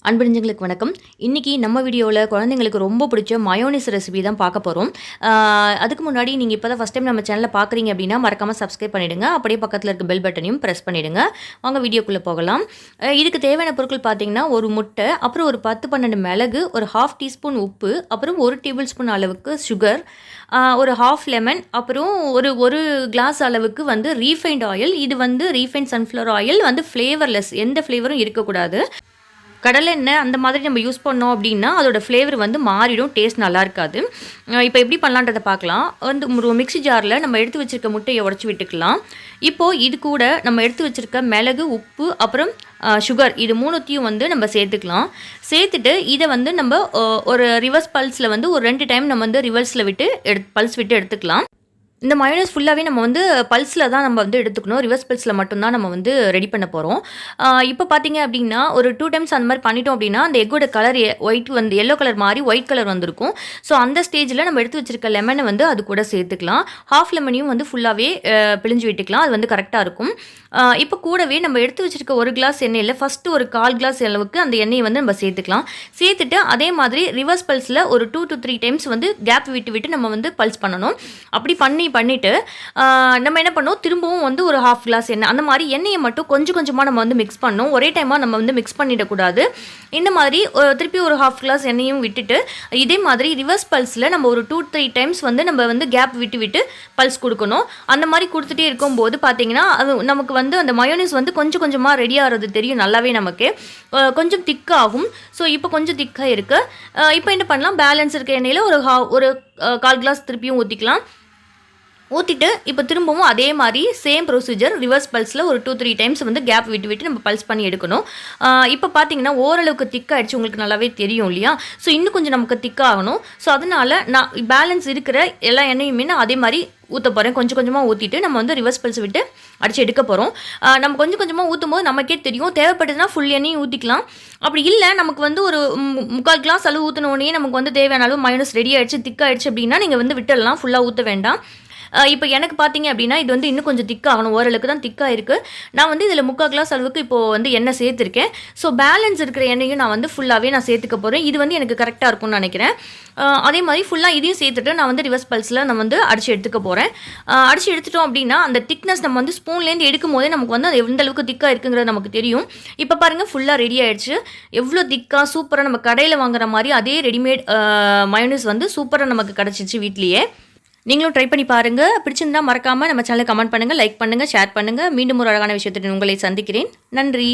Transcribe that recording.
அன்பிரிஞ்சங்களுக்கு வணக்கம். இன்னைக்கு நம்ம வீடியோவில் குழந்தைங்களுக்கு ரொம்ப பிடிச்ச மயோனைஸ் ரெசிபி தான் பார்க்க போகிறோம். அதுக்கு முன்னாடி நீங்கள் இப்போ தான் ஃபஸ்ட் டைம் நம்ம சேனலில் பார்க்குறீங்க அப்படின்னா மறக்காமல் சப்ஸ்கிரைப் பண்ணிவிடுங்க. அப்படியே பக்கத்தில் இருக்க பெல் பட்டனையும் ப்ரெஸ் பண்ணிவிடுங்க. வாங்க வீடியோக்குள்ளே போகலாம். இதுக்கு தேவையான பொருட்கள் பார்த்தீங்கன்னா ஒரு முட்டை, அப்புறம் ஒரு 10-12 மிளகு, ஒரு 1/2 டீஸ்பூன் உப்பு, அப்புறம் 1 டேபிள் ஸ்பூன் அளவுக்கு சுகர், ஒரு 1/2 லெமன், அப்புறம் ஒரு கிளாஸ் அளவுக்கு வந்து ரீஃபைண்ட் ஆயில். இது வந்து ரீஃபைண்ட் சன்ஃப்ளவர் ஆயில் வந்து ஃப்ளேவர்லெஸ், எந்த ஃப்ளேவரும் இருக்கக்கூடாது. கடலெண்ணெய் அந்த மாதிரி நம்ம யூஸ் பண்ணோம் அப்படின்னா அதோட ஃப்ளேவர் வந்து மாறிடும், டேஸ்ட் நல்லா இருக்காது. இப்போ எப்படி பண்ணலான்றதை பார்க்கலாம். வந்து ஒரு மிக்ஸி ஜாரில் நம்ம எடுத்து வச்சுருக்க முட்டையை உடச்சி விட்டுக்கலாம். இப்போது இது கூட நம்ம எடுத்து வச்சுருக்க மிளகு, உப்பு, அப்புறம் சுகர், இது மூணுத்தையும் வந்து நம்ம சேர்த்துக்கலாம். சேர்த்துட்டு இதை வந்து நம்ம ஒரு ரிவர்ஸ் பல்ஸில் வந்து ஒரு 2 டைம் நம்ம வந்து ரிவர்ஸில் விட்டு பல்ஸ் விட்டு எடுத்துக்கலாம். இந்த மயோனைஸ் ஃபுல்லாகவே நம்ம வந்து பல்ஸில் தான் நம்ம வந்து எடுத்துக்கணும். ரிவர்ஸ் பல்ஸில் மட்டும்தான் நம்ம வந்து ரெடி பண்ண போகிறோம். இப்போ பார்த்தீங்க அப்படின்னா ஒரு 2 டைம்ஸ் அந்த மாதிரி பண்ணிட்டோம் அப்படின்னா அந்த எக்கோட கலர் ஒயிட் வந்து எல்லோ கலர் மாறி ஒயிட் கலர் வந்திருக்கும். ஸோ அந்த ஸ்டேஜில் நம்ம எடுத்து வச்சிருக்க லெமனை வந்து அது கூட சேர்த்துக்கலாம். 1/2 லெமனையும் வந்து ஃபுல்லாகவே பிழிஞ்சு விட்டுக்கலாம். அது வந்து கரெக்டாக இருக்கும். இப்போ கூடவே நம்ம எடுத்து வச்சிருக்க ஒரு கிளாஸ் எண்ணெயில் ஃபஸ்ட்டு ஒரு 1/4 கிளாஸ் அளவுக்கு அந்த எண்ணெயை வந்து நம்ம சேர்த்துக்கலாம். சேர்த்துட்டு அதே மாதிரி ரிவர்ஸ் பல்ஸில் ஒரு 2 to 3 டைம்ஸ் வந்து கேப் விட்டு நம்ம வந்து பல்ஸ் பண்ணணும். அப்படி பண்ணிவிட்டு நம்ம என்ன பண்ணோம், திரும்பவும் வந்து ஒரு 1/2 கிளாஸ் எண்ணெய், அந்த மாதிரி எண்ணெயை மட்டும் கொஞ்சம் கொஞ்சமாக நம்ம வந்து மிக்ஸ் பண்ணணும். ஒரே டைமாக நம்ம வந்து மிக்ஸ் பண்ணிடக்கூடாது. இந்த மாதிரி திருப்பி ஒரு 1/2 கிளாஸ் எண்ணெயும் விட்டுட்டு இதே மாதிரி ரிவர்ஸ் பல்ஸில் நம்ம ஒரு 2-3 டைம்ஸ் வந்து நம்ம வந்து கேப் விட்டு பல்ஸ் கொடுக்கணும். அந்த மாதிரி கொடுத்துட்டே இருக்கும்போது பார்த்தீங்கன்னா அது நமக்கு வந்து அந்த மயோனைஸ் வந்து கொஞ்சம் கொஞ்சமாக ரெடி ஆகிறது தெரியும் நல்லாவே நமக்கு. கொஞ்சம் திக்காகும். ஸோ இப்போ கொஞ்சம் திக்காக இருக்குது. இப்போ என்ன பண்ணலாம், பேலன்ஸ் இருக்க எண்ணெயில் ஒரு 1/4 கிளாஸ் திருப்பியும் ஊற்றிக்கலாம். ஊற்றிட்டு இப்போ திரும்பவும் அதே மாதிரி சேம் ப்ரொசீஜர் ரிவர்ஸ் பல்ஸில் ஒரு 2-3 டைம்ஸ் வந்து கேப் விட்டு நம்ம பல்ஸ் பண்ணி எடுக்கணும். இப்போ பார்த்தீங்கன்னா ஓரளவுக்கு திக்காகிடுச்சு, உங்களுக்கு நல்லாவே தெரியும் இல்லையா? ஸோ இன்னும் கொஞ்சம் நமக்கு திக்காகணும். ஸோ அதனால் நான் பேலன்ஸ் இருக்கிற எல்லா எண்ணெயுமே நான் அதே மாதிரி ஊற்ற போகிறேன். கொஞ்சம் கொஞ்சமாக ஊற்றிட்டு நம்ம வந்து ரிவர்ஸ் பல்ஸ் விட்டு அடித்து எடுக்க போகிறோம். நம்ம கொஞ்சம் கொஞ்சமாக ஊற்றும் போது நமக்கே தெரியும். தேவைப்பட்டதுன்னா ஃபுல் எண்ணெயும் ஊற்றிக்கலாம். அப்படி இல்லை நமக்கு வந்து ஒரு 3/4 கிளாஸ் அளவு ஊற்றினோடனே நமக்கு வந்து தேவையான அளவு மயோனைஸ் ரெடி ஆகிடுச்சு, திக்காகிடுச்சு அப்படின்னா நீங்கள் வந்து விட்டுடலாம், ஃபுல்லாக ஊற்ற வேண்டாம். இப்போ எனக்கு பார்த்தீங்க அப்படின்னா இது வந்து இன்னும் கொஞ்சம் திக்காகணும். ஓரளவுக்கு தான் திக்காக இருக்குது. நான் வந்து இதில் 3/4 கிளாஸ் அளவுக்கு இப்போது வந்து எண்ணெய் சேர்த்துருக்கேன். ஸோ பேலன்ஸ் இருக்கிற எண்ணெயும் நான் வந்து ஃபுல்லாகவே நான் சேர்த்துக்க போகிறேன். இது வந்து எனக்கு கரெக்டாக இருக்கும்னு நினைக்கிறேன். அதே மாதிரி ஃபுல்லாக இதையும் சேர்த்துட்டு நான் வந்து ரிவர்ஸ் பல்ஸில் நான் வந்து அடித்து எடுத்துக்க போகிறேன். அடித்து எடுத்துட்டோம் அப்படின்னா அந்த திக்னஸ் நம்ம வந்து ஸ்பூன்லேருந்து எடுக்கும் போதே நமக்கு வந்து அது எந்த அளவுக்கு திக்காக இருக்குங்கிறது நமக்கு தெரியும். இப்போ பாருங்கள் ஃபுல்லாக ரெடி ஆகிடுச்சு. எவ்வளோ திக்காக சூப்பராக நம்ம கடையில் வாங்குற மாதிரி அதே ரெடிமேட் மயோனைஸ் வந்து சூப்பராக நமக்கு கிடச்சிச்சு வீட்லேயே. நீங்களும் ட்ரை பண்ணி பாருங்கள். பிடிச்சிருந்தால் மறக்காமல் நம்ம சேனலை கமெண்ட் பண்ணுங்கள், லைக் பண்ணுங்கள், ஷேர் பண்ணுங்கள். மீண்டும் ஒரு அழகான விஷயத்துடன் உங்களை சந்திக்கிறேன். நன்றி.